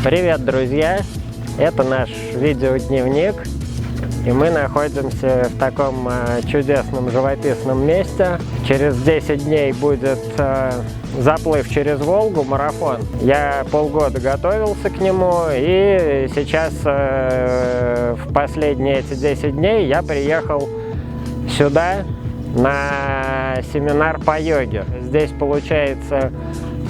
Привет, друзья! Это наш видеодневник, и мы находимся в таком чудесном живописном месте. Через 10 дней будет заплыв через Волгу, марафон. Я полгода готовился к нему, и сейчас в последние эти 10 дней я приехал сюда на семинар по йоге. Здесь получается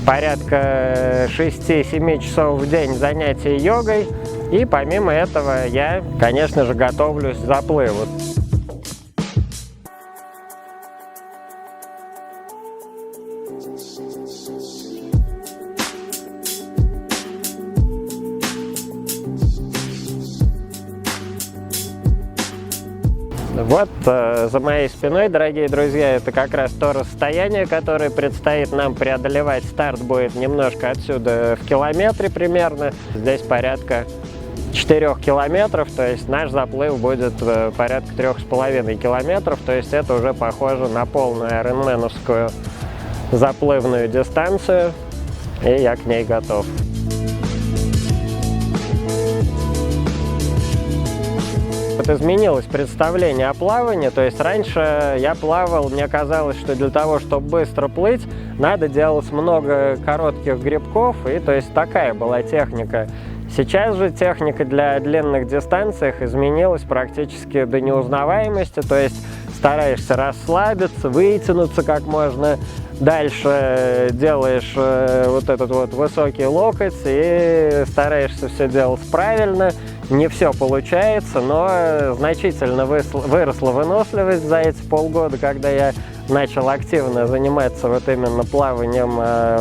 порядка 6-7 часов в день занятий йогой, и помимо этого я, конечно же, готовлюсь к заплыву. Вот за моей спиной, дорогие друзья, это как раз то расстояние, которое предстоит нам преодолевать. Старт будет немножко отсюда в километре примерно. Здесь порядка 4 километров, то есть наш заплыв будет порядка 3,5 километров. То есть это уже похоже на полную айронменовскую заплывную дистанцию, и я к ней готов. Изменилось представление о плавании, то есть раньше я плавал, мне казалось, что для того, чтобы быстро плыть, надо делать много коротких грибков, и то есть такая была техника. Сейчас же техника для длинных дистанций изменилась практически до неузнаваемости, то есть стараешься расслабиться, вытянуться как можно дальше, делаешь вот этот вот высокий локоть и стараешься все делать правильно. Не все получается, но значительно выросла выносливость за эти полгода, когда я начал активно заниматься вот именно плаванием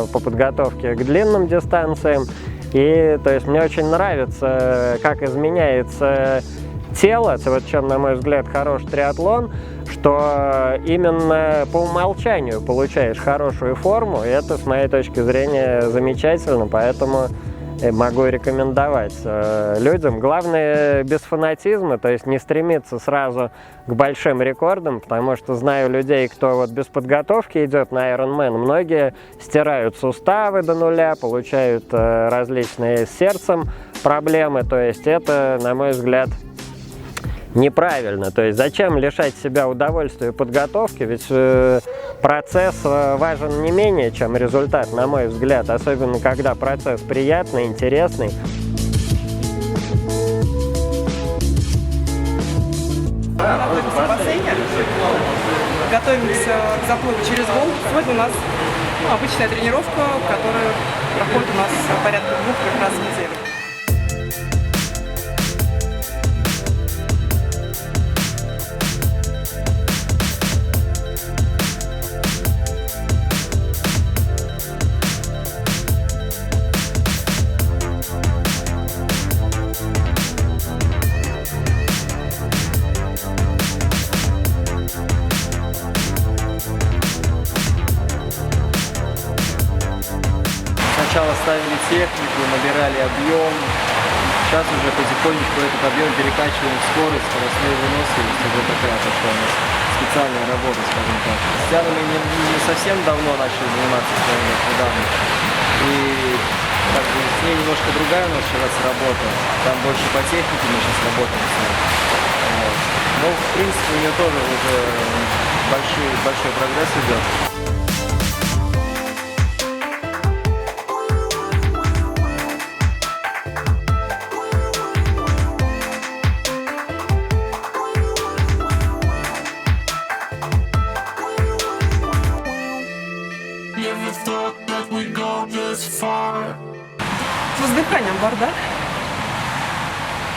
по подготовке к длинным дистанциям. И то есть мне очень нравится, как изменяется тело. Это вот чем, на мой взгляд, хорош триатлон, что именно по умолчанию получаешь хорошую форму, и это, с моей точки зрения, замечательно, поэтому могу рекомендовать людям. Главное, без фанатизма, то есть не стремиться сразу к большим рекордам, потому что знаю людей, кто вот без подготовки идет на Ironman, многие стирают суставы до нуля, получают различные с сердцем проблемы, то есть это, на мой взгляд, неправильно. То есть зачем лишать себя удовольствия подготовки, ведь процесс важен не менее, чем результат, на мой взгляд, особенно когда процесс приятный, интересный. Мы находимся в бассейне, готовимся к заплыву через Волгу. Сегодня у нас обычная тренировка, которая проходит у нас порядка 2 раз в неделю. Сначала ставили технику, набирали объем, сейчас уже потихонечку этот объем перекачиваем в скорость, скоростную выносливость. Это такая пошла у нас специальная работа, скажем так. С тянами не совсем давно начали заниматься, недавно. И как бы с ней немножко другая у нас сейчас работа. Там больше по технике мы сейчас работаем с ней. Вот. Но в принципе у нее тоже уже большой прогресс идет. С воздыханием бардак.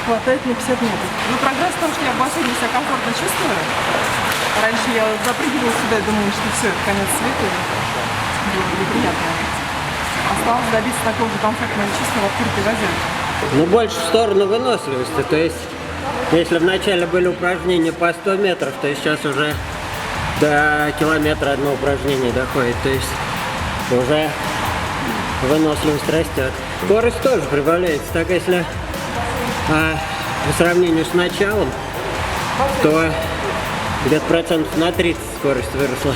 Хватает на 50 метров. Но прогресс в том, что я в бассейне себя комфортно чувствую. Раньше я запрыгивала сюда и думала, что все, это конец света. Было неприятно. Осталось добиться такого же комфортного чувства в открытой воде. Ну, больше в сторону выносливости, то есть если вначале были упражнения по 100 метров, то сейчас уже до километра одно упражнение доходит, то есть уже выносливость растет. Скорость тоже прибавляется, так если по сравнению с началом, то где-то процентов на 30 скорость выросла.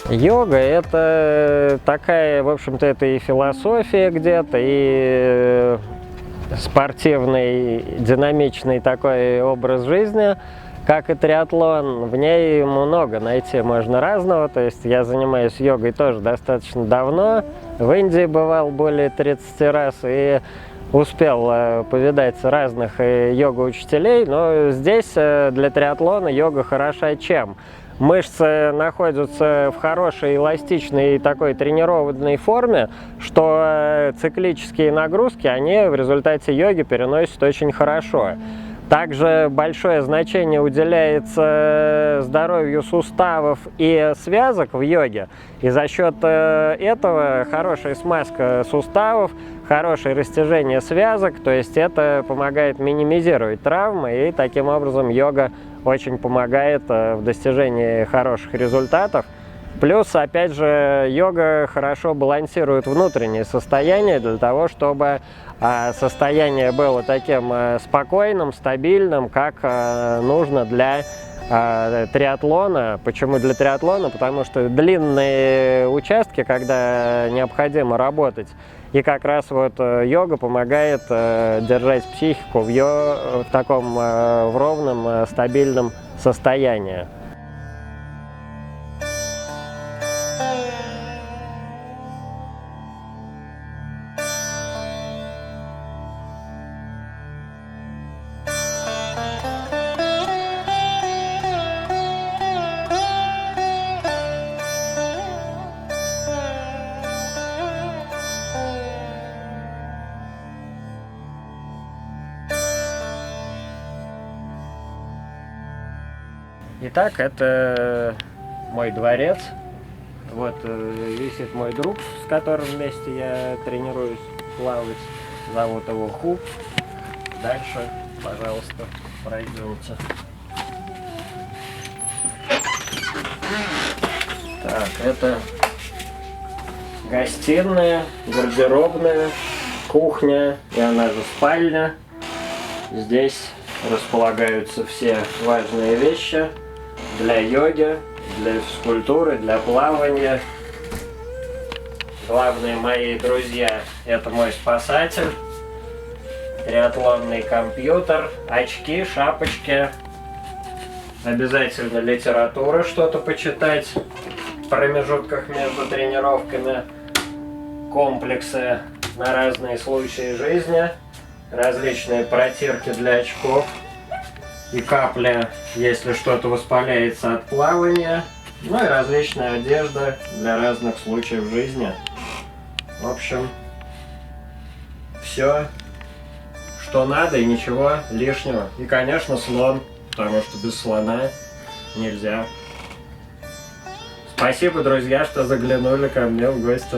Йога – это такая, в общем-то, это и философия где-то, и спортивный, динамичный такой образ жизни, как и триатлон. В ней много найти можно разного. То есть я занимаюсь йогой тоже достаточно давно. В Индии бывал более 30 раз и успел повидать разных йога-учителей. Но здесь для триатлона йога хороша чем? Мышцы находятся в хорошей, эластичной и такой тренированной форме, что циклические нагрузки, они в результате йоги переносят очень хорошо. Также большое значение уделяется здоровью суставов и связок в йоге. И за счет этого хорошая смазка суставов, хорошее растяжение связок, то есть это помогает минимизировать травмы, и таким образом йога очень помогает в достижении хороших результатов. Плюс, опять же, йога хорошо балансирует внутреннее состояние для того, чтобы состояние было таким спокойным, стабильным, как нужно для триатлона. Почему для триатлона? Потому что длинные участки, когда необходимо работать, и как раз вот йога помогает держать психику в таком в ровном, стабильном состоянии. Итак, это мой дворец. Вот висит мой друг, с которым вместе я тренируюсь плавать. Зовут его Ху. Дальше, пожалуйста, пройдемте. Так, это гостиная, гардеробная, кухня и она же спальня. Здесь располагаются все важные вещи для йоги, для физкультуры, для плавания. Главные мои друзья – это мой спасатель, триатлонный компьютер, очки, шапочки, обязательно литература, что-то почитать в промежутках между тренировками, комплексы на разные случаи жизни, различные протирки для очков и капли, если что-то воспаляется от плавания, ну и различная одежда для разных случаев жизни. В общем, все, что надо, и ничего лишнего. И, конечно, слон, потому что без слона нельзя. Спасибо, друзья, что заглянули ко мне в гости.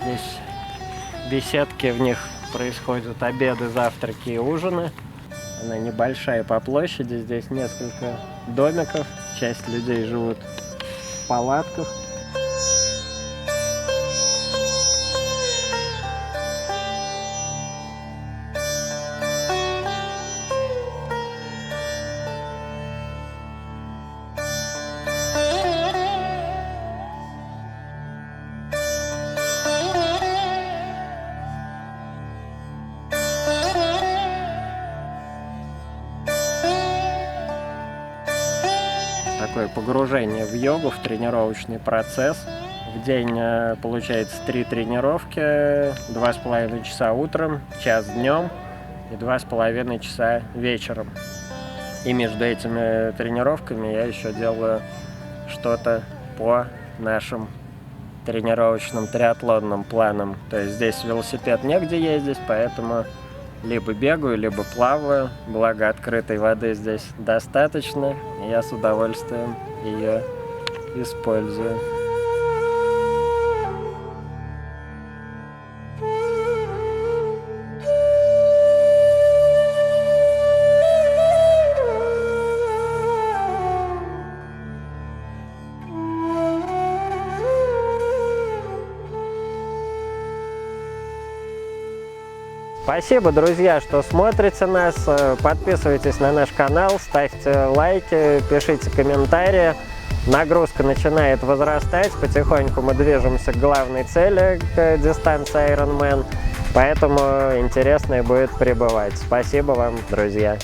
Здесь беседки, в них происходят обеды, завтраки и ужины. Она небольшая по площади, здесь несколько домиков, часть людей живут в палатках. Такое погружение в йогу, в тренировочный процесс. В день получается 3 тренировки, 2,5 часа утром, час днем и 2,5 часа вечером. И между этими тренировками я еще делаю что-то по нашим тренировочным триатлонным планам. То есть здесь велосипед негде ездить, поэтому либо бегаю, либо плаваю. Благо открытой воды здесь достаточно, и я с удовольствием ее использую. Спасибо, друзья, что смотрите нас. Подписывайтесь на наш канал, ставьте лайки, пишите комментарии. Нагрузка начинает возрастать. Потихоньку мы движемся к главной цели, к дистанции Ironman. Поэтому интересно будет прибывать. Спасибо вам, друзья.